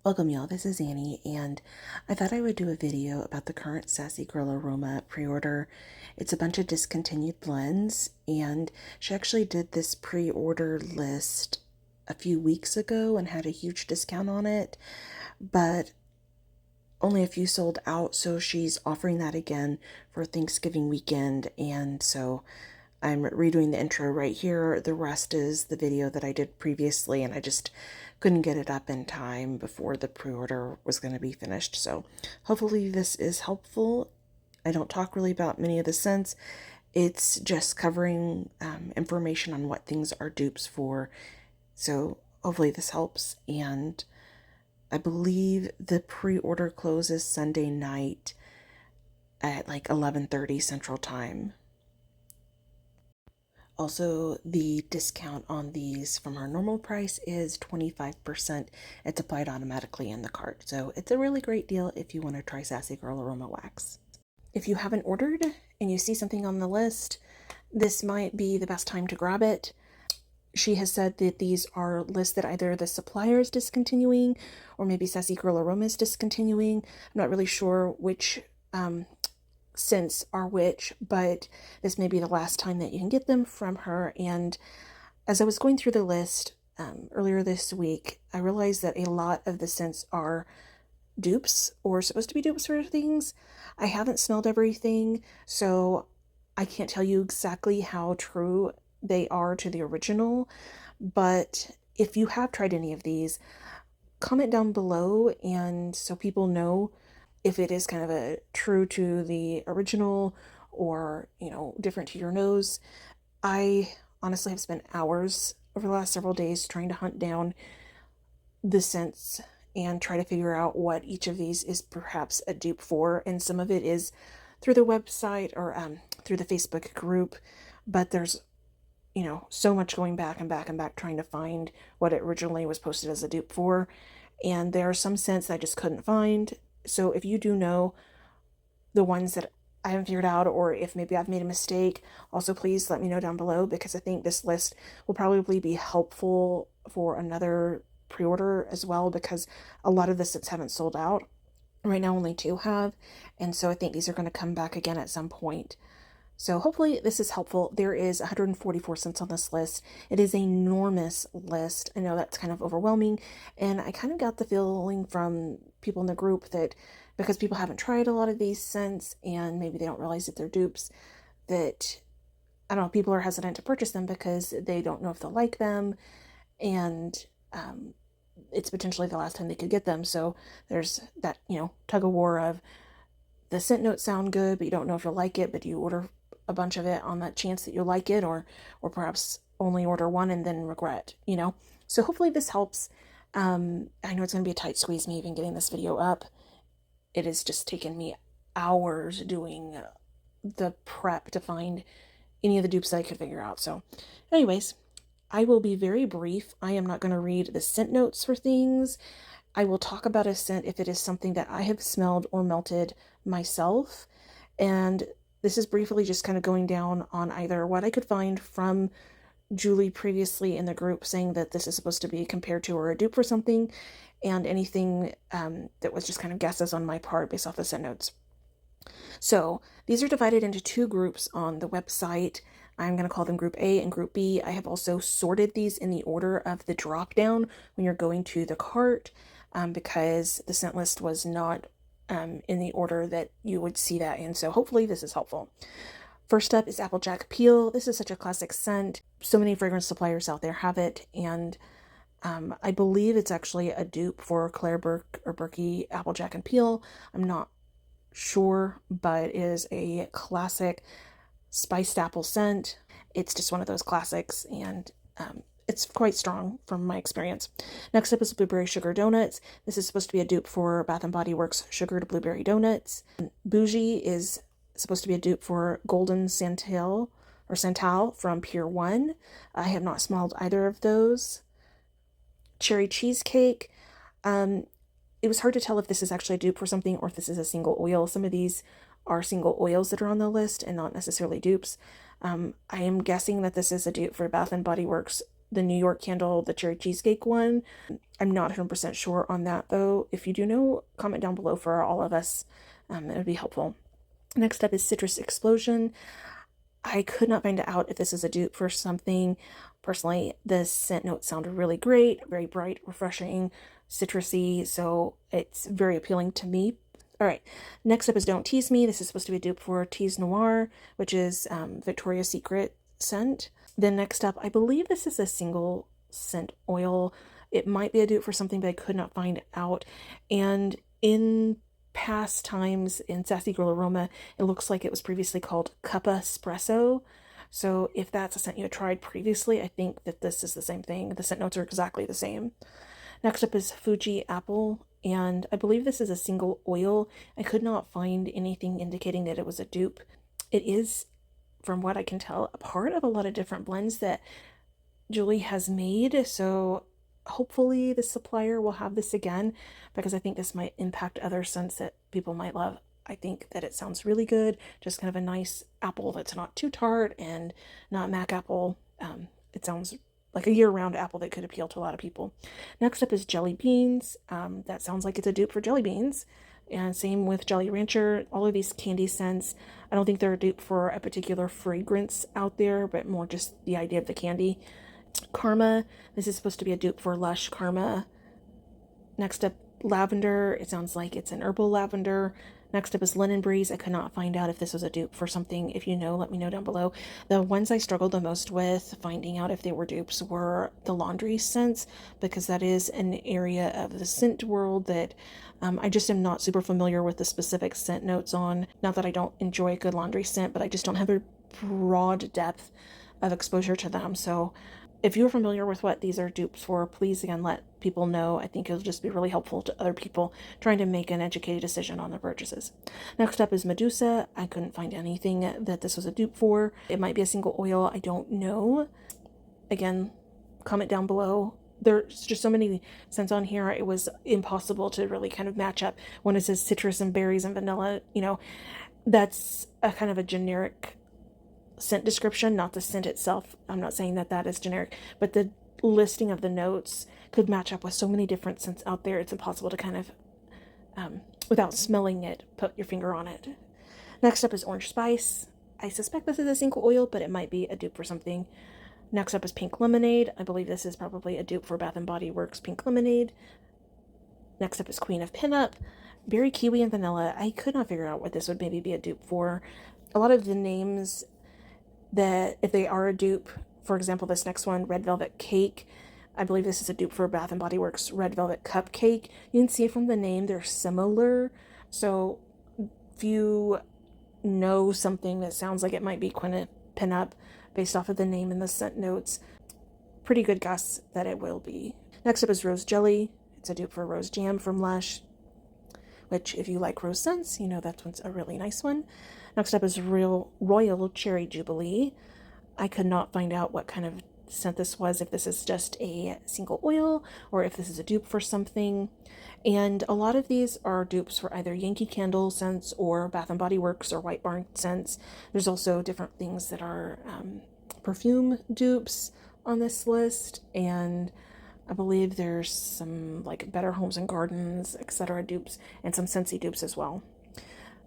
Welcome y'all, this is Annie, and I thought I would do a video about the current Sassy Girl Aroma pre-order. It's a bunch of discontinued blends, and she actually did this pre-order list a few weeks ago and had a huge discount on it, but only a few sold out, so she's offering that again for Thanksgiving weekend, and so I'm redoing the intro right here. The rest is the video that I did previously, and I just couldn't get it up in time before the pre-order was going to be finished. So hopefully this is helpful. I don't talk really about many of the scents. It's just covering information on what things are dupes for. So hopefully this helps. And I believe the pre-order closes Sunday night at like 11:30 Central Time. Also, the discount on these from our normal price is 25%. It's applied automatically in the cart. So it's a really great deal if you want to try Sassy Girl Aroma Wax. If you haven't ordered and you see something on the list, this might be the best time to grab it. She has said that these are lists that either the supplier is discontinuing or maybe Sassy Girl Aroma is discontinuing. I'm not really sure which scents are which, but this may be the last time that you can get them from her. And as I was going through the list earlier this week, I realized that a lot of the scents are dupes or supposed to be dupes for things. I haven't smelled everything, so I can't tell you exactly how true they are to the original, but if you have tried any of these, comment down below and so people know if it is kind of a true to the original or, different to your nose. I honestly have spent hours over the last several days trying to hunt down the scents and try to figure out what each of these is perhaps a dupe for. And some of it is through the website or through the Facebook group, but there's, so much going back and back and back trying to find what it originally was posted as a dupe for. And there are some scents that I just couldn't find. So if you do know the ones that I haven't figured out, or if maybe I've made a mistake, also please let me know down below, because I think this list will probably be helpful for another pre-order as well, because a lot of the sets haven't sold out. Right now only 2 have, and so I think these are going to come back again at some point. So hopefully this is helpful. There is 144 scents on this list. It is an enormous list. I know that's kind of overwhelming, and I kind of got the feeling from people in the group that because people haven't tried a lot of these scents and maybe they don't realize that they're dupes, that, I don't know, people are hesitant to purchase them because they don't know if they'll like them, and it's potentially the last time they could get them. So there's that, tug of war of the scent notes sound good, but you don't know if you'll like it, but do you order a bunch of it on that chance that you'll like it, or perhaps only order one and then regret, So hopefully this helps. I know it's going to be a tight squeeze me even getting this video up. It has just taken me hours doing the prep to find any of the dupes that I could figure out. So anyways, I will be very brief. I am not going to read the scent notes for things. I will talk about a scent if it is something that I have smelled or melted myself. And this is briefly just kind of going down on either what I could find from Julie previously in the group saying that this is supposed to be compared to or a dupe for something, and anything that was just kind of guesses on my part based off the scent notes. So these are divided into 2 groups on the website. I'm going to call them Group A and Group B. I have also sorted these in the order of the drop down when you're going to the cart, because the scent list was not in the order that you would see that in. So hopefully this is helpful. First up is Applejack Peel. This is such a classic scent. So many fragrance suppliers out there have it, and I believe it's actually a dupe for Claire Burke or Berkey Applejack and Peel. I'm not sure, but it is a classic spiced apple scent. It's just one of those classics, and it's quite strong from my experience. Next up is Blueberry Sugar Donuts. This is supposed to be a dupe for Bath & Body Works Sugared Blueberry Donuts. Bougie is supposed to be a dupe for Golden Santal from Pier 1. I have not smelled either of those. Cherry Cheesecake. It was hard to tell if this is actually a dupe for something or if this is a single oil. Some of these are single oils that are on the list and not necessarily dupes. I am guessing that this is a dupe for Bath & Body Works the New York candle, the cherry cheesecake one. I'm not 100% sure on that though. If you do know, comment down below for all of us. It would be helpful. Next up is Citrus Explosion. I could not find out if this is a dupe for something. Personally, the scent notes sounded really great, very bright, refreshing, citrusy, so it's very appealing to me. All right, next up is Don't Tease Me. This is supposed to be a dupe for Tease Noir, which is Victoria's Secret scent. Then next up, I believe this is a single scent oil. It might be a dupe for something, but I could not find out. And in past times in Sassy Girl Aroma, it looks like it was previously called Cuppa Espresso. So if that's a scent you had tried previously, I think that this is the same thing. The scent notes are exactly the same. Next up is Fuji Apple, and I believe this is a single oil. I could not find anything indicating that it was a dupe. It is, from what I can tell, a part of a lot of different blends that Julie has made, so hopefully the supplier will have this again, because I think this might impact other scents that people might love. I think that it sounds really good, just kind of a nice apple that's not too tart and not Mac apple. It sounds like a year-round apple that could appeal to a lot of people. Next up is Jelly Beans. That sounds like it's a dupe for Jelly Beans. And same with Jolly Rancher. All of these candy scents, I don't think they're a dupe for a particular fragrance out there, but more just the idea of the candy. Karma, this is supposed to be a dupe for Lush Karma. Next up, Lavender. It sounds like it's an herbal lavender. Next up is Linen Breeze. I could not find out if this was a dupe for something. If you know, let me know down below. The ones I struggled the most with finding out if they were dupes were the laundry scents, because that is an area of the scent world that I just am not super familiar with the specific scent notes on. Not that I don't enjoy a good laundry scent, but I just don't have a broad depth of exposure to them. So if you're familiar with what these are dupes for, please again let people know. I think it'll just be really helpful to other people trying to make an educated decision on their purchases. Next up is Medusa. I couldn't find anything that this was a dupe for. It might be a single oil. I don't know. Again, comment down below. There's just so many scents on here. It was impossible to really kind of match up. When it says citrus and berries and vanilla, you know, that's a kind of a generic scent description, not the scent itself. I'm not saying that that is generic, but the listing of the notes could match up with so many different scents out there. It's impossible to kind of, without smelling it, put your finger on it. Next up is Orange Spice. I suspect this is a single oil, but it might be a dupe for something. Next up is Pink Lemonade. I believe this is probably a dupe for Bath & Body Works Pink Lemonade. Next up is Queen of Pinup. Berry Kiwi and Vanilla. I could not figure out what this would maybe be a dupe for. A lot of the names that, if they are a dupe, for example, this next one, Red Velvet Cake, I believe this is a dupe for Bath & Body Works Red Velvet Cupcake. You can see from the name they're similar, so if you know something that sounds like it might be Queen of Pinup based off of the name and the scent notes, pretty good guess that it will be. Next up is Rose Jelly. It's a dupe for Rose Jam from Lush, which if you like rose scents, you know that one's a really nice one. Next up is Royal Cherry Jubilee. I could not find out what kind of scent this was, if this is just a single oil or if this is a dupe for something. And a lot of these are dupes for either Yankee Candle scents or Bath & Body Works or White Barn scents. There's also different things that are perfume dupes on this list, and I believe there's some like Better Homes and Gardens, etc. dupes, and some Scentsy dupes as well.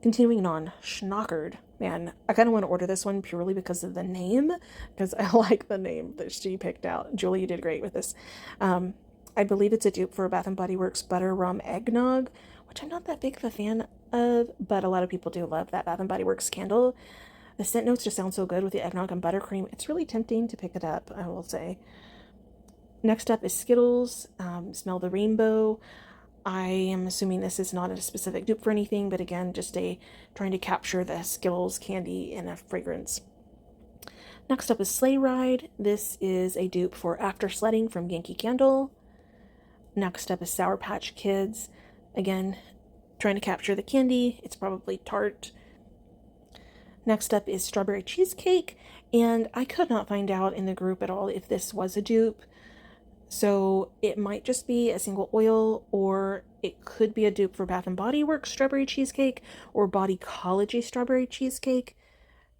Continuing on, Schnockered. Man, I kind of want to order this one purely because of the name, because I like the name that she picked out. Julie, you did great with this. I believe it's a dupe for Bath & Body Works Butter Rum Eggnog, which I'm not that big of a fan of, but a lot of people do love that Bath & Body Works candle. The scent notes just sound so good with the eggnog and buttercream. It's really tempting to pick it up, I will say. Next up is Skittles, Smell the Rainbow. I am assuming this is not a specific dupe for anything, but again, just trying to capture the Skittles candy in a fragrance. Next up is Sleigh Ride. This is a dupe for After Sledding from Yankee Candle. Next up is Sour Patch Kids. Again, trying to capture the candy. It's probably tart. Next up is Strawberry Cheesecake, and I could not find out in the group at all if this was a dupe. So it might just be a single oil, or it could be a dupe for Bath & Body Works Strawberry Cheesecake or Bodycology Strawberry Cheesecake.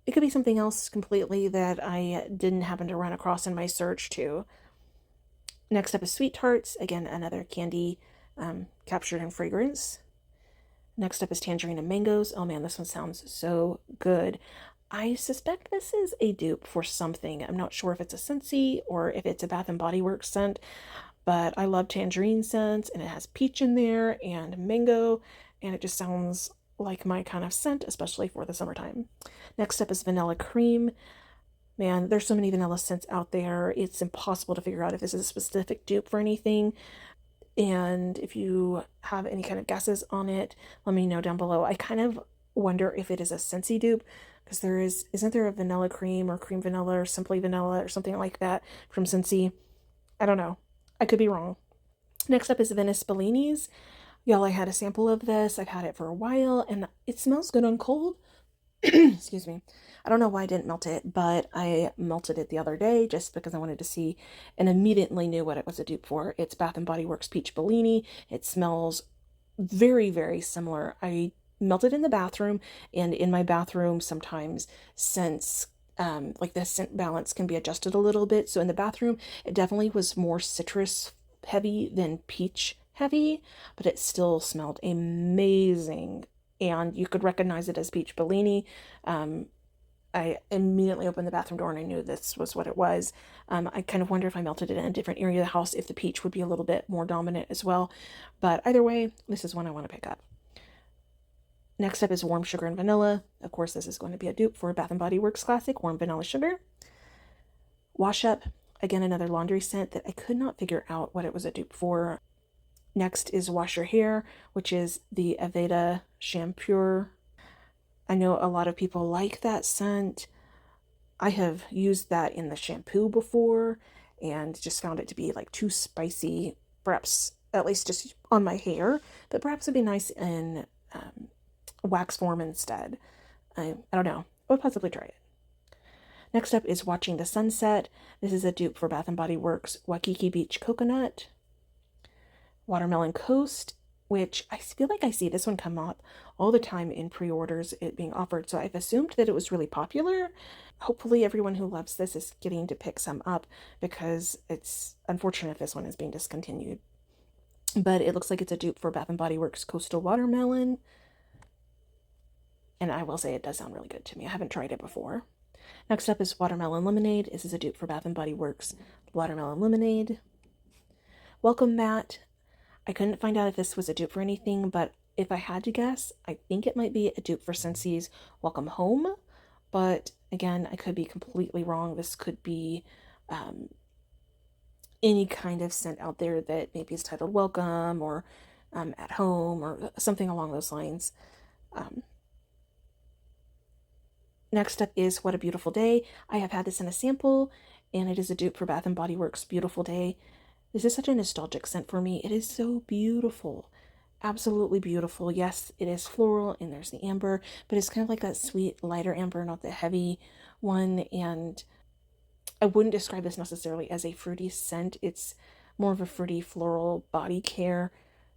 It could be something else completely that I didn't happen to run across in my search too. Next up is Sweet Tarts. Again, another candy captured in fragrance. Next up is Tangerine and Mangoes. Oh man, this one sounds so good. I suspect this is a dupe for something. I'm not sure if it's a Scentsy or if it's a Bath and Body Works scent, but I love tangerine scents, and it has peach in there and mango, and it just sounds like my kind of scent, especially for the summertime. Next up is Vanilla Cream. Man, there's so many vanilla scents out there. It's impossible to figure out if this is a specific dupe for anything. And if you have any kind of guesses on it, let me know down below. I kind of wonder if it is a Scentsy dupe, because isn't there a vanilla cream or cream vanilla or simply vanilla or something like that from Scentsy? I don't know. I could be wrong. Next up is Venice Bellinis. Y'all, I had a sample of this. I've had it for a while, and it smells good on cold. Excuse me. I don't know why I didn't melt it, but I melted it the other day just because I wanted to see, and immediately knew what it was a dupe for. It's Bath and Body Works Peach Bellini. It smells very, very similar. I melted in the bathroom, and in my bathroom sometimes scents, like the scent balance can be adjusted a little bit. So in the bathroom, it definitely was more citrus heavy than peach heavy, but it still smelled amazing. And you could recognize it as Peach Bellini. I immediately opened the bathroom door and I knew this was what it was. I kind of wonder if I melted it in a different area of the house, if the peach would be a little bit more dominant as well. But either way, this is one I want to pick up. Next up is Warm Sugar and Vanilla. Of course, this is going to be a dupe for Bath & Body Works classic Warm Vanilla Sugar. Wash Up, again, another laundry scent that I could not figure out what it was a dupe for. Next is Wash Your Hair, which is the Aveda Shampoo. I know a lot of people like that scent. I have used that in the shampoo before and just found it to be like too spicy, perhaps at least just on my hair, but perhaps it'd be nice in wax form instead. I don't know. I would possibly try it. Next up is Watching the Sunset. This is a dupe for Bath & Body Works Waikiki Beach Coconut. Watermelon Coast, which I feel like I see this one come up all the time in pre-orders, it being offered. So I've assumed that it was really popular. Hopefully everyone who loves this is getting to pick some up, because it's unfortunate if this one is being discontinued. But it looks like it's a dupe for Bath & Body Works Coastal Watermelon. And I will say it does sound really good to me. I haven't tried it before. Next up is Watermelon Lemonade. This is a dupe for Bath & Body Works Watermelon Lemonade. Welcome Matte. I couldn't find out if this was a dupe for anything, but if I had to guess, I think it might be a dupe for Scentsy's Welcome Home. But again, I could be completely wrong. This could be any kind of scent out there that maybe is titled Welcome or At Home or something along those lines. Next up is What a Beautiful Day. I have had this in a sample, and it is a dupe for Bath & Body Works Beautiful Day. This is such a nostalgic scent for me. It is so beautiful. Absolutely beautiful. Yes, it is floral and there's the amber, but it's kind of like that sweet, lighter amber, not the heavy one. And I wouldn't describe this necessarily as a fruity scent. It's more of a fruity floral body care.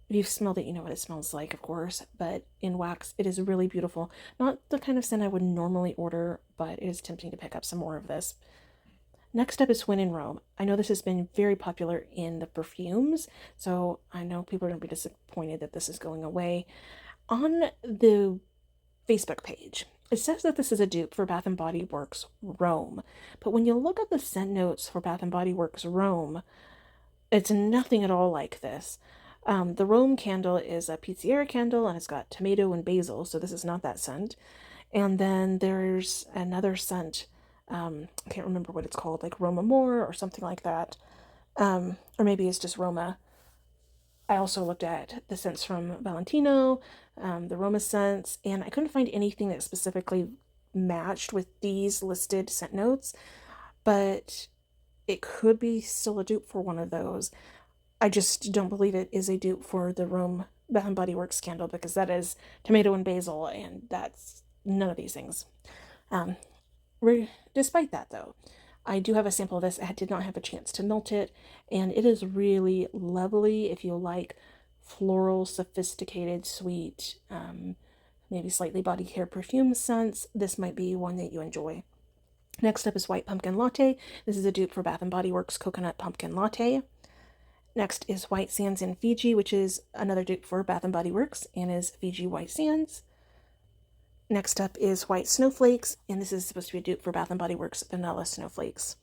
If you've smelled it, you know what it smells like, of course, but in wax, it is really beautiful. Not the kind of scent I would normally order, but it is tempting to pick up some more of this. Next up is When in Rome. I know this has been very popular in the perfumes, so I know people are going to be disappointed that this is going away. On the Facebook page, it says that this is a dupe for Bath & Body Works Rome, but when you look at the scent notes for Bath & Body Works Rome, it's nothing at all like this. The Rome candle is a pizzeria candle, and it's got tomato and basil, so this is not that scent. And then there's another scent, I can't remember what it's called, like Roma More or something like that. Or maybe it's just Roma. I also looked at the scents from Valentino, the Roma scents, and I couldn't find anything that specifically matched with these listed scent notes, but it could be still a dupe for one of those. I just don't believe it is a dupe for the Rome Bath & Body Works candle, because that is tomato and basil, and that's none of these things. Despite that, though, I do have a sample of this. I did not have a chance to melt it, and it is really lovely if you like floral, sophisticated, sweet, maybe slightly body care perfume scents. This might be one that you enjoy. Next up is White Pumpkin Latte. This is a dupe for Bath & Body Works Coconut Pumpkin Latte. Next is White Sands in Fiji, which is another dupe for Bath & Body Works and is Fiji White Sands. Next up is White Snowflakes, and this is supposed to be a dupe for Bath & Body Works Vanilla Snowflakes.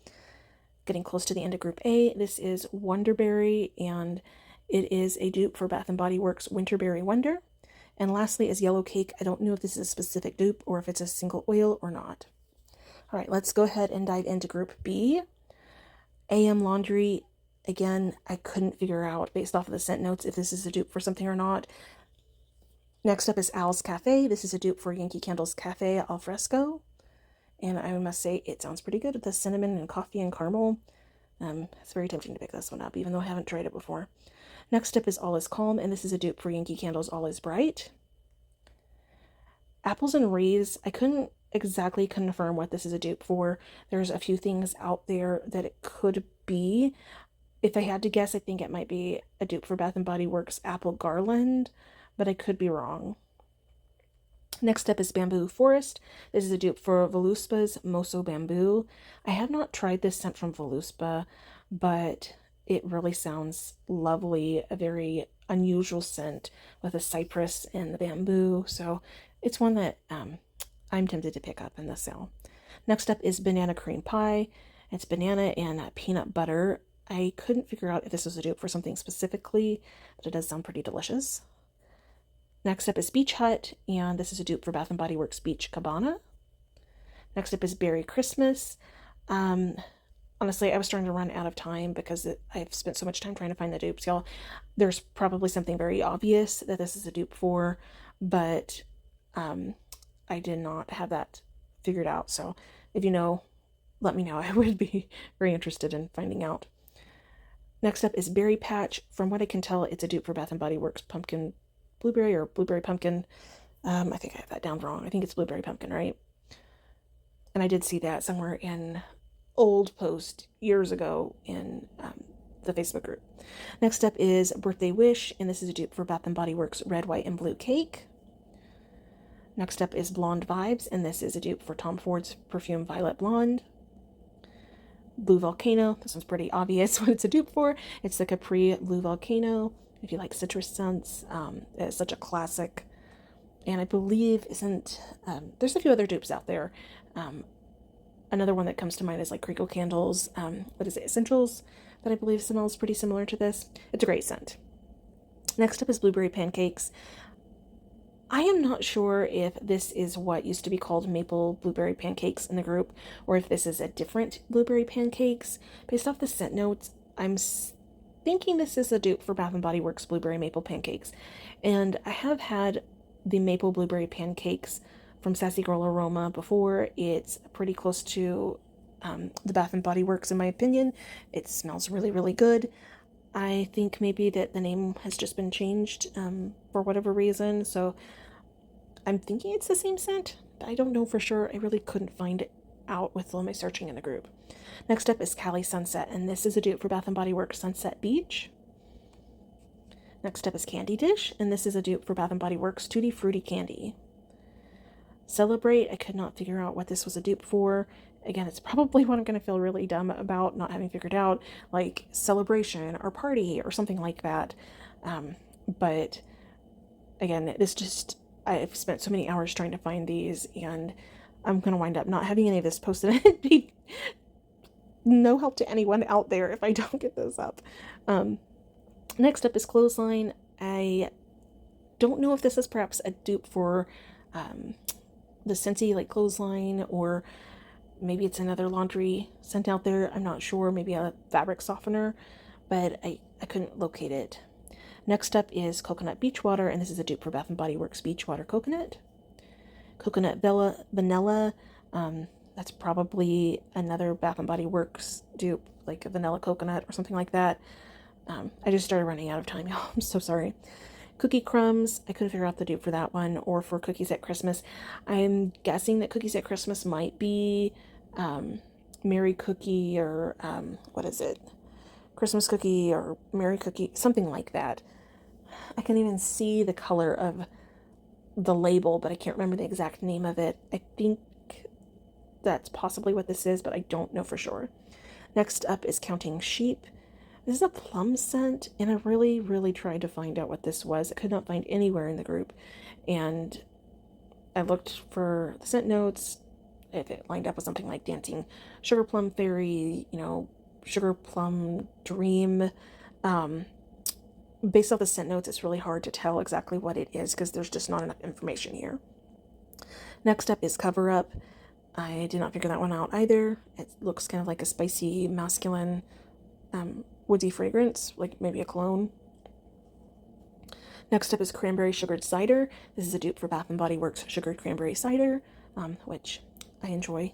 Getting close to the end of Group A, this is Wonderberry, and it is a dupe for Bath & Body Works Winterberry Wonder. And lastly is Yellow Cake. I don't know if this is a specific dupe or if it's a single oil or not. All right, let's go ahead and dive into Group B. AM Laundry. Again, I couldn't figure out, based off of the scent notes, if this is a dupe for something or not. Next up is Al's Cafe. This is a dupe for Yankee Candle's Cafe Al Fresco. And I must say, it sounds pretty good with the cinnamon and coffee and caramel. It's very tempting to pick this one up, even though I haven't tried it before. Next up is All Is Calm, and this is a dupe for Yankee Candle's All Is Bright. Apples and Rays, I couldn't exactly confirm what this is a dupe for. There's a few things out there that it could be. If I had to guess, I think it might be a dupe for Bath & Body Works Apple Garland, but I could be wrong. Next up is Bamboo Forest. This is a dupe for Voluspa's Moso Bamboo. I have not tried this scent from Voluspa, but it really sounds lovely. A very unusual scent with the cypress and the bamboo. So it's one that I'm tempted to pick up in the sale. Next up is Banana Cream Pie. It's banana and peanut butter. I couldn't figure out if this was a dupe for something specifically, but it does sound pretty delicious. Next up is Beach Hut, and this is a dupe for Bath & Body Works Beach Cabana. Next up is Berry Christmas. Honestly, I was starting to run out of time because I've spent so much time trying to find the dupes, y'all. There's probably something very obvious that this is a dupe for, but I did not have that figured out. So if you know, let me know. I would be very interested in finding out. Next up is Berry Patch. From what I can tell, it's a dupe for Bath & Body Works Pumpkin Blueberry or Blueberry Pumpkin. I think I have that down wrong. I think it's Blueberry Pumpkin, right? And I did see that somewhere in old post years ago in the Facebook group. Next up is Birthday Wish, and this is a dupe for Bath & Body Works Red, White, and Blue Cake. Next up is Blonde Vibes, and this is a dupe for Tom Ford's Perfume Violet Blonde. Blue Volcano. This one's pretty obvious what it's a dupe for. It's the Capri Blue Volcano. If you like citrus scents, it's such a classic. And I believe there's a few other dupes out there. Another one that comes to mind is like Crico Candles. What is it? Essentials, that I believe smells pretty similar to this. It's a great scent. Next up is Blueberry Pancakes. I am not sure if this is what used to be called Maple Blueberry Pancakes in the group, or if this is a different Blueberry Pancakes. Based off the scent notes, I'm thinking this is a dupe for Bath & Body Works Blueberry Maple Pancakes. And I have had the Maple Blueberry Pancakes from Sassy Girl Aroma before. It's pretty close to the Bath & Body Works in my opinion. It smells really, really good. I think maybe that the name has just been changed for whatever reason, so I'm thinking it's the same scent, but I don't know for sure. I really couldn't find it out with all my searching in the group. Next up is Cali Sunset, and this is a dupe for Bath & Body Works Sunset Beach. Next up is Candy Dish, and this is a dupe for Bath & Body Works Tutti Frutti Candy. Celebrate, I could not figure out what this was a dupe for. Again, it's probably what I'm going to feel really dumb about not having figured out, like celebration or party or something like that. But again, I've spent so many hours trying to find these, and I'm going to wind up not having any of this posted. It'd be no help to anyone out there if I don't get this up. Next up is Clothesline. I don't know if this is perhaps a dupe for the Scentsy, like Clothesline, or maybe it's another laundry scent out there. I'm not sure. Maybe a fabric softener, but I couldn't locate it. Next up is Coconut Beach Water, and this is a dupe for Bath & Body Works Beach Water Coconut. Coconut Vanilla. That's probably another Bath & Body Works dupe, like a vanilla coconut or something like that. I just started running out of time, y'all. I'm so sorry. Cookie Crumbs. I couldn't figure out the dupe for that one, or for Cookies at Christmas. I'm guessing that Cookies at Christmas might be Merry Cookie, or what is it? Christmas Cookie or Merry Cookie, something like that. I can even see the color of the label, but I can't remember the exact name of it. I think that's possibly what this is, but I don't know for sure. Next up is Counting Sheep. This is a plum scent, and I really, really tried to find out what this was. I could not find anywhere in the group, and I looked for the scent notes. If it lined up with something like Dancing Sugar Plum Fairy, Sugar Plum Dream. Based off the scent notes, it's really hard to tell exactly what it is because there's just not enough information here. Next up is Cover Up. I did not figure that one out either. It looks kind of like a spicy, masculine, woodsy fragrance, like maybe a cologne. Next up is Cranberry Sugared Cider. This is a dupe for Bath & Body Works Sugared Cranberry Cider, which I enjoy.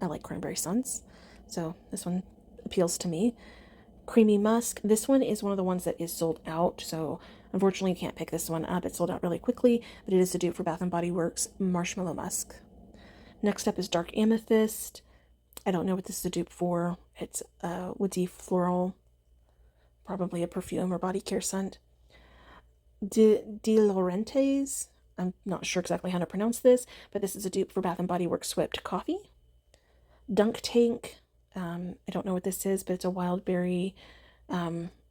I like cranberry scents, so this one appeals to me. Creamy Musk. This one is one of the ones that is sold out, so unfortunately you can't pick this one up. It's sold out really quickly, but it is a dupe for Bath & Body Works Marshmallow Musk. Next up is Dark Amethyst. I don't know what this is a dupe for. It's a woodsy floral, probably a perfume or body care scent. De Laurentiis. I'm not sure exactly how to pronounce this, but this is a dupe for Bath & Body Works Swift Coffee. Dunk Tank. I don't know what this is, but it's a wild berry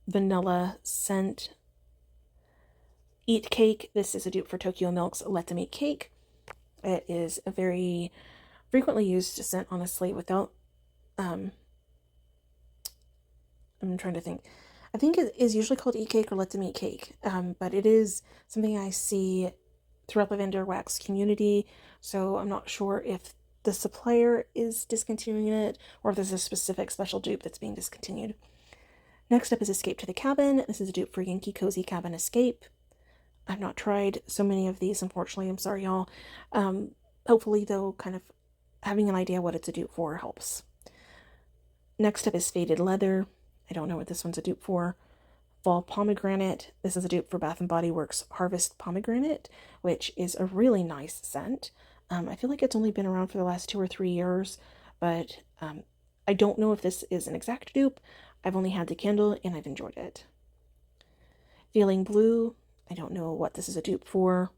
vanilla scent. Eat Cake. This is a dupe for Tokyo Milk's Let Them Eat Cake. It is a very frequently used scent, honestly, without... I'm trying to think. I think it is usually called Eat Cake or Let Them Eat Cake, but it is something I see throughout the vendor wax community, so I'm not sure if the supplier is discontinuing it or if there's a specific special dupe that's being discontinued. Next up is Escape to the Cabin. This is a dupe for Yankee Cozy Cabin Escape. I've not tried so many of these, unfortunately. I'm sorry, y'all. Hopefully, though, kind of having an idea what it's a dupe for helps. Next up is Faded Leather. I don't know what this one's a dupe for. Fall Pomegranate. This is a dupe for Bath & Body Works Harvest Pomegranate, which is a really nice scent. I feel like it's only been around for the last 2 or 3 years, but I don't know if this is an exact dupe. I've only had the candle, and I've enjoyed it. Feeling Blue. I don't know what this is a dupe for.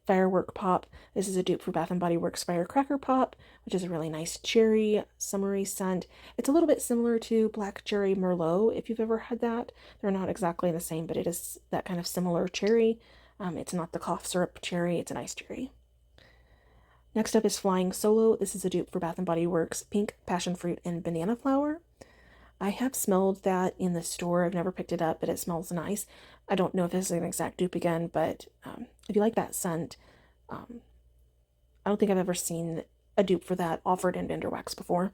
Firework Pop. This is a dupe for Bath & Body Works Firecracker Pop, which is a really nice cherry, summery scent. It's a little bit similar to Black Cherry Merlot, if you've ever had that. They're not exactly the same, but it is that kind of similar cherry. It's not the cough syrup cherry, it's a nice cherry. Next up is Flying Solo. This is a dupe for Bath & Body Works Pink Passion Fruit and Banana Flower. I have smelled that in the store. I've never picked it up, but it smells nice. I don't know if this is an exact dupe again, but if you like that scent, I don't think I've ever seen a dupe for that offered in vendor wax before.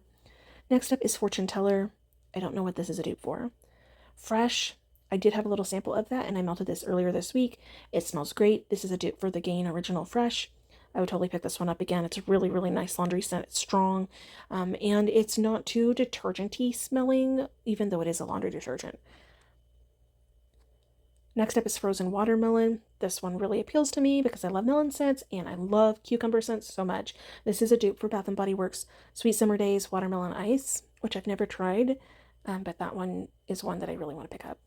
Next up is Fortune Teller. I don't know what this is a dupe for. Fresh. I did have a little sample of that, and I melted this earlier this week. It smells great. This is a dupe for the Gain Original Fresh. I would totally pick this one up again. It's a really, really nice laundry scent. It's strong, and it's not too detergent-y smelling, even though it is a laundry detergent. Next up is Frozen Watermelon. This one really appeals to me because I love melon scents, and I love cucumber scents so much. This is a dupe for Bath & Body Works Sweet Summer Days Watermelon Ice, which I've never tried, but that one is one that I really want to pick up.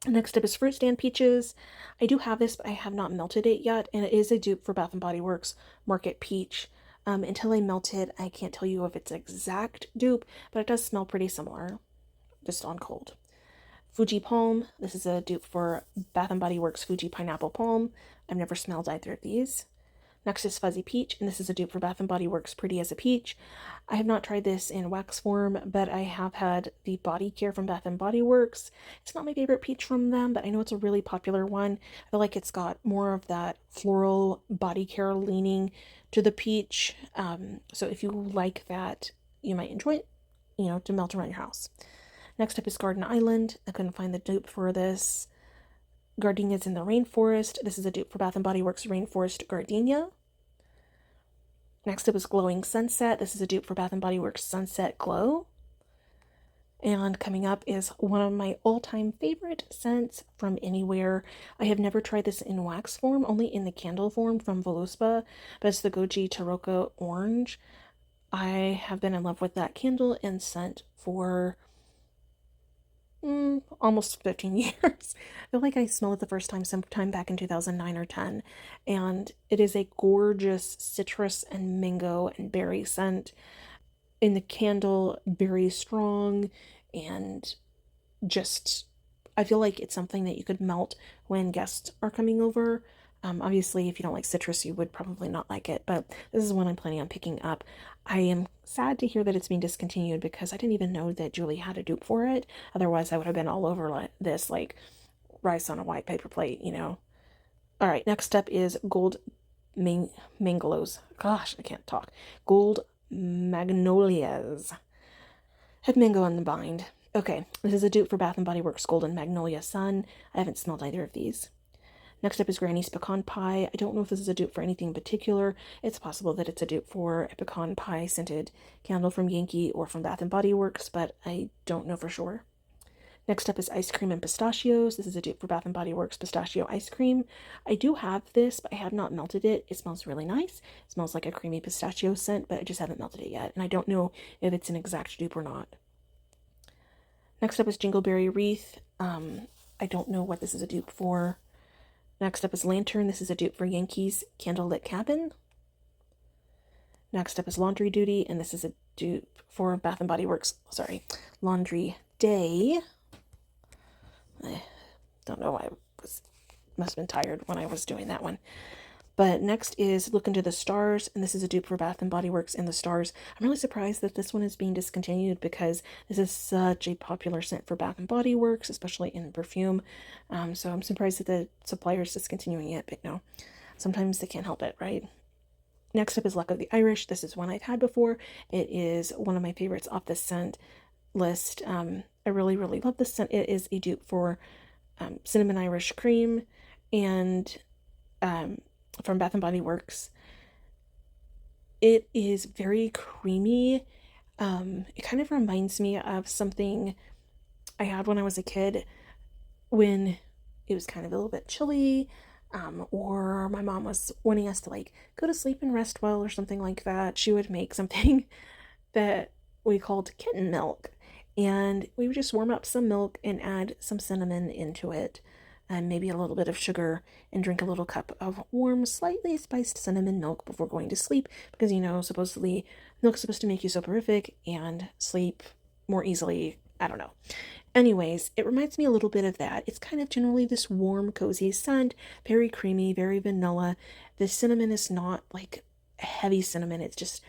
Next up is Fruit Stand Peaches. I do have this, but I have not melted it yet, and it is a dupe for Bath & Body Works Market Peach. Until I melt it, I can't tell you if it's an exact dupe, but it does smell pretty similar, just on cold. Fuji Palm. This is a dupe for Bath & Body Works Fuji Pineapple Palm. I've never smelled either of these. Next is Fuzzy Peach, and this is a dupe for Bath & Body Works Pretty as a Peach. I have not tried this in wax form, but I have had the body care from Bath & Body Works. It's not my favorite peach from them, but I know it's a really popular one. I feel like it's got more of that floral body care leaning to the peach. So if you like that, you might enjoy it, to melt around your house. Next up is Garden Island. I couldn't find the dupe for this. Gardenias in the Rainforest. This is a dupe for Bath & Body Works Rainforest Gardenia. Next up is Glowing Sunset. This is a dupe for Bath & Body Works Sunset Glow. And coming up is one of my all-time favorite scents from anywhere. I have never tried this in wax form, only in the candle form from Voluspa, but it's the Goji Taroko Orange. I have been in love with that candle and scent for almost 15 years. I feel like I smelled it the first time sometime back in 2009 or 10, and it is a gorgeous citrus and mango and berry scent. In the candle, very strong, and just, I feel like it's something that you could melt when guests are coming over. Obviously, if you don't like citrus, you would probably not like it, but this is one I'm planning on picking up. I am sad to hear that it's being discontinued because I didn't even know that Julie had a dupe for it. Otherwise, I would have been all over this, like rice on a white paper plate, you know. All right, next up is Gold Mangolos. Gosh, I can't talk. Gold Magnolias. Had mango on the bind. Okay, this is a dupe for Bath & Body Works Golden Magnolia Sun. I haven't smelled either of these. Next up is Granny's Pecan Pie. I don't know if this is a dupe for anything in particular. It's possible that it's a dupe for a pecan pie scented candle from Yankee or from Bath & Body Works, but I don't know for sure. Next up is Ice Cream and Pistachios. This is a dupe for Bath & Body Works Pistachio Ice Cream. I do have this, but I have not melted it. It smells really nice. It smells like a creamy pistachio scent, but I just haven't melted it yet, and I don't know if it's an exact dupe or not. Next up is Jingleberry Wreath. I don't know what this is a dupe for. Next up is Lantern. This is a dupe for Yankees Candlelit Cabin. Next up is Laundry Duty, and this is a dupe for Bath & Body Works, Laundry Day. I don't know, must have been tired when I was doing that one. But next is Look Into the Stars, and this is a dupe for Bath & Body Works in the Stars. I'm really surprised that this one is being discontinued because this is such a popular scent for Bath & Body Works, especially in perfume. So I'm surprised that the supplier is discontinuing it, but no, sometimes they can't help it, right? Next up is Luck of the Irish. This is one I've had before. It is one of my favorites off the scent list. I really, really love this scent. It is a dupe for Cinnamon Irish Cream and from Bath & Body Works. It is very creamy. It kind of reminds me of something I had when I was a kid when it was kind of a little bit chilly, or my mom was wanting us to go to sleep and rest well or something like that. She would make something that we called kitten milk, and we would just warm up some milk and add some cinnamon into it and maybe a little bit of sugar and drink a little cup of warm, slightly spiced cinnamon milk before going to sleep because, supposedly milk's supposed to make you soporific and sleep more easily. I don't know. Anyways, it reminds me a little bit of that. It's kind of generally this warm, cozy scent, very creamy, very vanilla. The cinnamon is not like a heavy cinnamon. It's just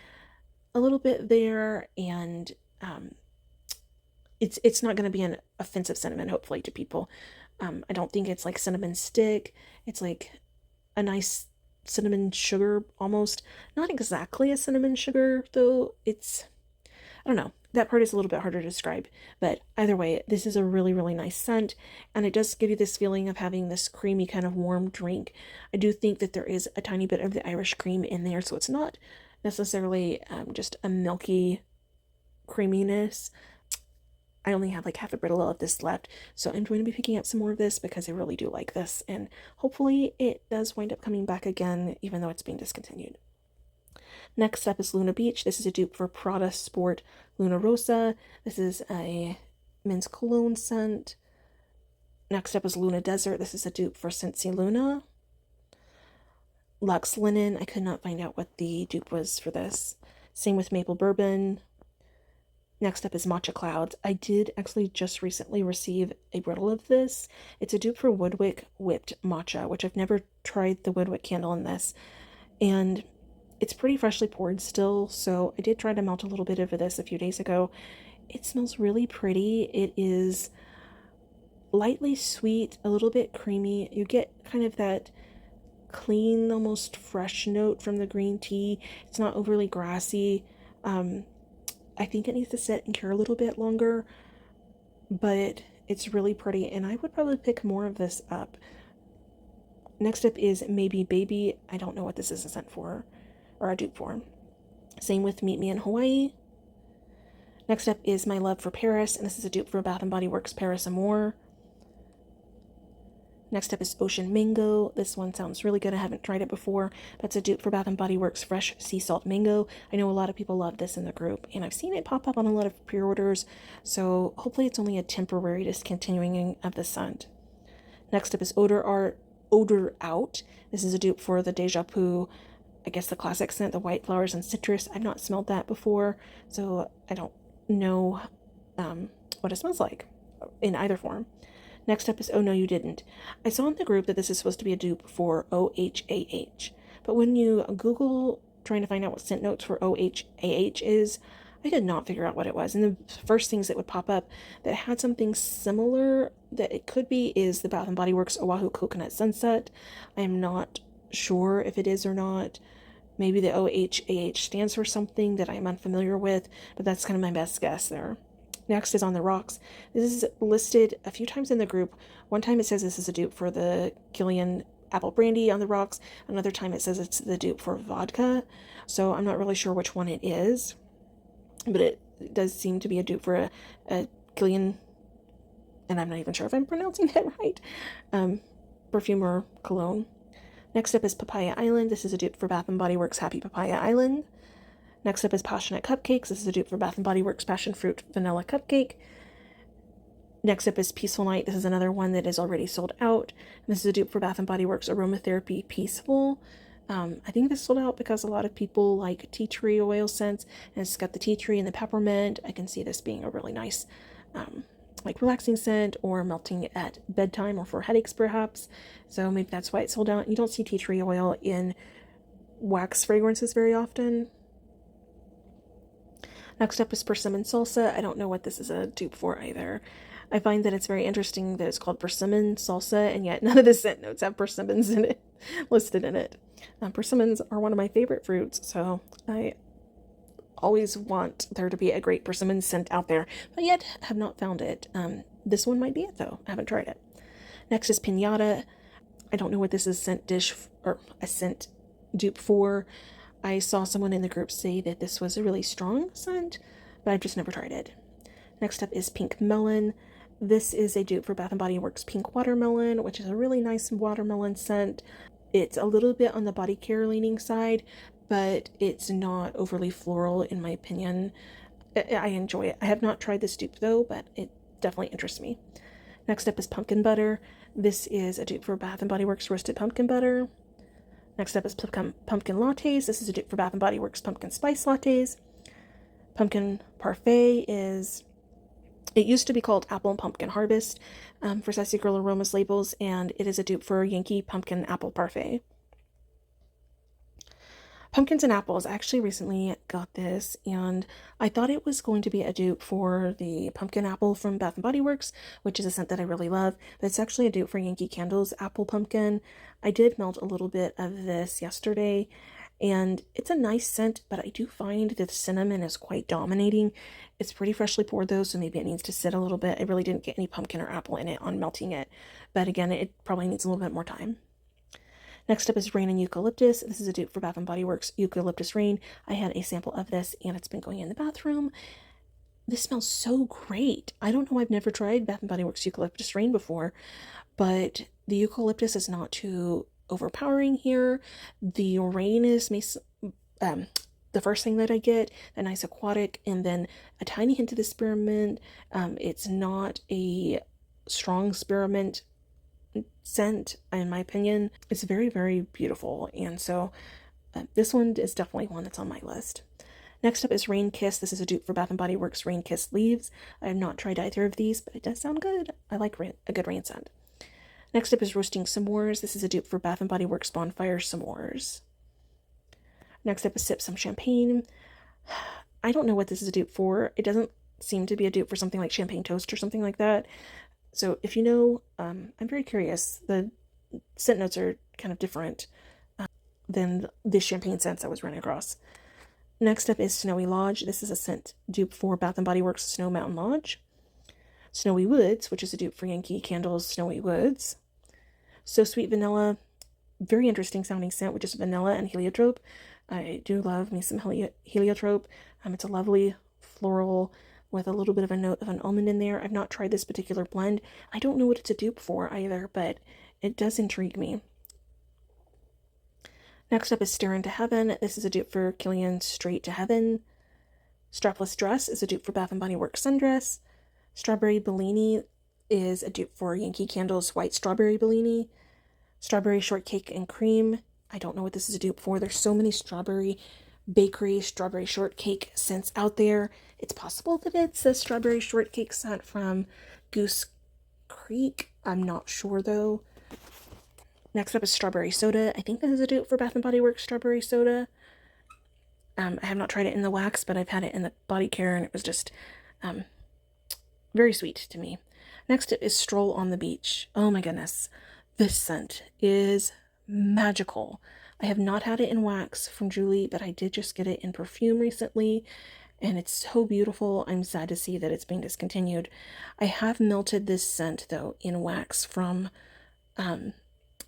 a little bit there, and it's not going to be an offensive cinnamon, hopefully, to people. I don't think it's like cinnamon stick. It's like a nice cinnamon sugar, almost. Not exactly a cinnamon sugar, though. I don't know. That part is a little bit harder to describe. But either way, this is a really, really nice scent. And it does give you this feeling of having this creamy kind of warm drink. I do think that there is a tiny bit of the Irish cream in there. So it's not necessarily just a milky creaminess. I only have half a brittle of this left, so I'm going to be picking up some more of this because I really do like this, and hopefully it does wind up coming back again, even though it's being discontinued. Next up is Luna Beach. This is a dupe for Prada Sport Luna Rosa. This is a men's cologne scent. Next up is Luna Desert. This is a dupe for Scentsy Luna. Luxe Linen. I could not find out what the dupe was for this. Same with Maple Bourbon. Next up is Matcha Clouds. I did actually just recently receive a brittle of this. It's a dupe for Woodwick Whipped Matcha, which I've never tried the Woodwick candle in this. And it's pretty freshly poured still, so I did try to melt a little bit of this a few days ago. It smells really pretty. It is lightly sweet, a little bit creamy. You get kind of that clean, almost fresh note from the green tea. It's not overly grassy. I think it needs to sit and cure a little bit longer, but it's really pretty, and I would probably pick more of this up. Next up is Maybe Baby. I don't know what this is a scent for, or a dupe for. Same with Meet Me in Hawaii. Next up is My Love for Paris, and this is a dupe for Bath & Body Works Paris Amour. Next up is Ocean Mango. This one sounds really good. I haven't tried it before. That's a dupe for Bath & Body Works Fresh Sea Salt Mango. I know a lot of people love this in the group, and I've seen it pop up on a lot of pre-orders, so hopefully it's only a temporary discontinuing of the scent. Next up is Odor Out. This is a dupe for the Deja Vu, I guess the classic scent, the white flowers and citrus. I've not smelled that before, so I don't know what it smells like. in either form. Next up is Oh No You Didn't. I saw in the group that this is supposed to be a dupe for OHAH, but when you Google trying to find out what scent notes for OHAH is, I could not figure out what it was. And the first things that would pop up that had something similar that it could be is the Bath & Body Works Oahu Coconut Sunset. I am not sure if it is or not. Maybe the OHAH stands for something that I'm unfamiliar with, but that's kind of my best guess there. Next is On the Rocks. This is listed a few times in the group. One time it says this is a dupe for the Killian Apple Brandy On the Rocks. Another time it says it's the dupe for vodka. So I'm not really sure which one it is, but it does seem to be a dupe for a Killian, and I'm not even sure if I'm pronouncing that right, perfume or cologne. Next up is Papaya Island. This is a dupe for Bath & Body Works Happy Papaya Island. Next up is Passionate Cupcakes. This is a dupe for Bath & Body Works Passion Fruit Vanilla Cupcake. Next up is Peaceful Night. This is another one that is already sold out. This is a dupe for Bath & Body Works Aromatherapy Peaceful. I think this sold out because a lot of people like tea tree oil scents, and it's got the tea tree and the peppermint. I can see this being a really nice like relaxing scent or melting at bedtime or for headaches perhaps. So maybe that's why it sold out. You don't see tea tree oil in wax fragrances very often. Next up is Persimmon Salsa. I don't know what this is a dupe for either. I find that it's very interesting that it's called Persimmon Salsa, and yet none of the scent notes have persimmons in it, listed in it. Persimmons are one of my favorite fruits, so I always want there to be a great persimmon scent out there, but yet have not found it. This one might be it though. I haven't tried it. Next is Pinata. I don't know what this is scent dish or a scent dupe for. I saw someone in the group say that this was a really strong scent, but I've just never tried it. Next up is Pink Melon. This is a dupe for Bath & Body Works Pink Watermelon, which is a really nice watermelon scent. It's a little bit on the body care leaning side, but it's not overly floral in my opinion. I enjoy it. I have not tried this dupe though, but it definitely interests me. Next up is Pumpkin Butter. This is a dupe for Bath & Body Works Roasted Pumpkin Butter. Next up is Pumpkin Lattes. This is a dupe for Bath & Body Works Pumpkin Spice Lattes. Pumpkin Parfait is, it used to be called Apple and Pumpkin Harvest for Sassy Girl Aromas labels, and it is a dupe for Yankee Pumpkin Apple Parfait. Pumpkins and Apples. I actually recently got this, and I thought it was going to be a dupe for the Pumpkin Apple from Bath & Body Works, which is a scent that I really love, but it's actually a dupe for Yankee Candle's Apple Pumpkin. I did melt a little bit of this yesterday, and it's a nice scent, but I do find that the cinnamon is quite dominating. It's pretty freshly poured though, so maybe it needs to sit a little bit. I really didn't get any pumpkin or apple in it on melting it, but again, it probably needs a little bit more time. Next up is Rain and Eucalyptus. This is a dupe for Bath & Body Works Eucalyptus Rain. I had a sample of this, and it's been going in the bathroom. This smells so great. I don't know, I've never tried Bath & Body Works Eucalyptus Rain before, but the eucalyptus is not too overpowering here. The rain is the first thing that I get, a nice aquatic, and then a tiny hint of the spearmint. It's not a strong spearmint scent, in my opinion. It's very, very beautiful, and so this one is definitely one that's on my list. Next up is Rain Kiss. This is a dupe for Bath & Body Works Rain Kiss Leaves. I have not tried either of these, but it does sound good. I like a good rain scent. Next up is Roasting S'mores. This is a dupe for Bath & Body Works Bonfire S'mores. Next up is Sip Some Champagne. I don't know what this is a dupe for. It doesn't seem to be a dupe for something like Champagne Toast or something like that. So if you know, I'm very curious. The scent notes are kind of different than the champagne scents I was running across. Next up is Snowy Lodge. This is a scent dupe for Bath & Body Works Snow Mountain Lodge. Snowy Woods, which is a dupe for Yankee Candle's Snowy Woods. So Sweet Vanilla, very interesting sounding scent, which is vanilla and heliotrope. I do love me some heliotrope. It's a lovely floral with a little bit of a note of an almond in there. I've not tried this particular blend. I don't know what it's a dupe for either, but it does intrigue me. Next up is Stare Into Heaven. This is a dupe for Killian Straight to Heaven. Strapless Dress is a dupe for Bath & Body Works Sundress. Strawberry Bellini is a dupe for Yankee Candle's White Strawberry Bellini. Strawberry Shortcake and Cream. I don't know what this is a dupe for. There's so many strawberry bakery, strawberry shortcake scents out there. It's possible that it's a strawberry shortcake scent from Goose Creek. I'm not sure though. Next up is Strawberry Soda. I think this is a dupe for Bath & Body Works Strawberry Soda. I have not tried it in the wax, but I've had it in the body care, and it was just very sweet to me. Next up is Stroll on the Beach. Oh my goodness. This scent is magical. I have not had it in wax from Julie, but I did just get it in perfume recently, and it's so beautiful. I'm sad to see that it's being discontinued. I have melted this scent, though, in wax from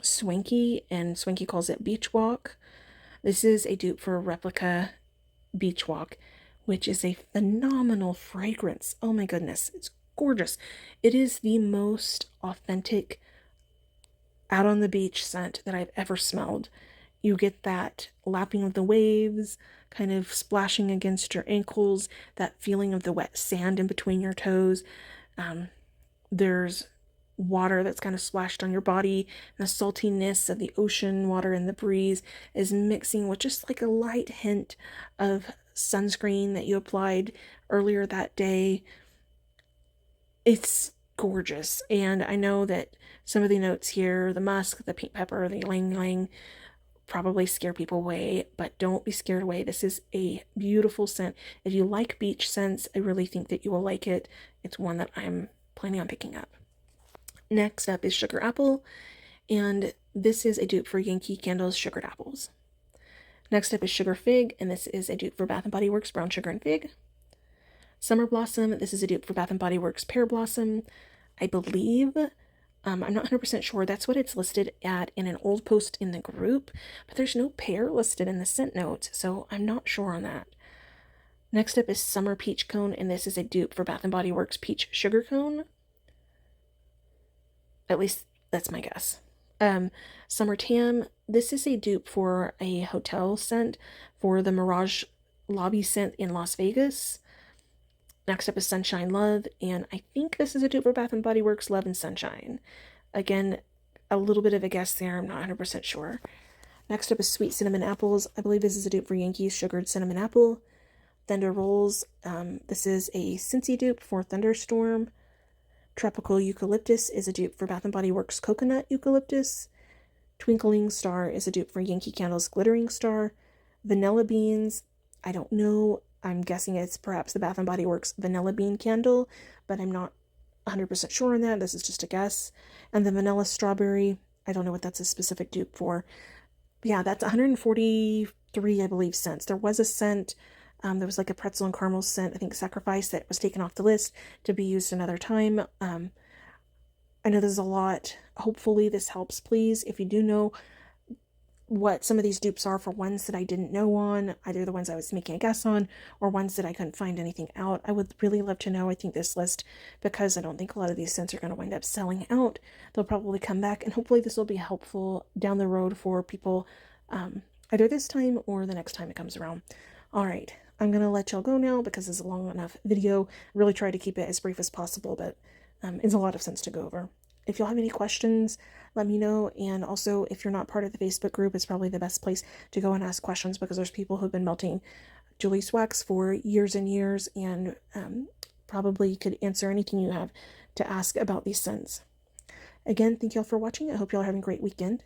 Swanky, and Swanky calls it Beach Walk. This is a dupe for Replica Beach Walk, which is a phenomenal fragrance. Oh my goodness, it's gorgeous. It is the most authentic out on the beach scent that I've ever smelled. You get that lapping of the waves, kind of splashing against your ankles, that feeling of the wet sand in between your toes. There's water that's kind of splashed on your body, and the saltiness of the ocean water and the breeze is mixing with just like a light hint of sunscreen that you applied earlier that day. It's gorgeous, and I know that some of the notes here, the musk, the pink pepper, the ylang ylang, probably scare people away, but don't be scared away. This is a beautiful scent. If you like beach scents, I really think that you will like it. It's one that I'm planning on picking up. Next up is Sugar Apple, and this is a dupe for Yankee Candle's Sugared Apples. Next up is Sugar Fig, and this is a dupe for Bath & Body Works Brown Sugar and Fig. Summer Blossom, this is a dupe for Bath & Body Works Pear Blossom. I believe, I'm not 100% sure, that's what it's listed at in an old post in the group, but there's no pear listed in the scent notes, so I'm not sure on that. Next up is Summer Peach Cone, and this is a dupe for Bath & Body Works Peach Sugar Cone. At least that's my guess. Summer Tam, this is a dupe for a hotel scent for the Mirage Lobby scent in Las Vegas. Next up is Sunshine Love, and I think this is a dupe for Bath & Body Works Love and Sunshine. Again, a little bit of a guess there, I'm not 100% sure. Next up is Sweet Cinnamon Apples. I believe this is a dupe for Yankees Sugared Cinnamon Apple. Thunder Rolls, this is a Scentsy dupe for Thunderstorm. Tropical Eucalyptus is a dupe for Bath & Body Works Coconut Eucalyptus. Twinkling Star is a dupe for Yankee Candle's Glittering Star. Vanilla Beans, I don't know. I'm guessing it's perhaps the Bath & Body Works Vanilla Bean Candle, but I'm not 100% sure on that. This is just a guess. And the Vanilla Strawberry, I don't know what that's a specific dupe for. Yeah, that's 143, I believe, scents. There was a scent, there was like a pretzel and caramel scent, I think Sacrifice, that was taken off the list to be used another time. I know there's a lot. Hopefully this helps, please. If you do know what some of these dupes are for ones that I didn't know on, either the ones I was making a guess on or ones that I couldn't find anything out, I would really love to know. I think this list, because I don't think a lot of these scents are going to wind up selling out, they'll probably come back, and hopefully this will be helpful down the road for people, either this time or the next time it comes around. All right, I'm going to let y'all go now because it's a long enough video. Really try to keep it as brief as possible, but it's a lot of sense to go over. If y'all have any questions, let me know. And also, if you're not part of the Facebook group, it's probably the best place to go and ask questions, because there's people who've been melting Julie's wax for years and years, and probably could answer anything you have to ask about these scents. Again, thank y'all for watching. I hope y'all are having a great weekend.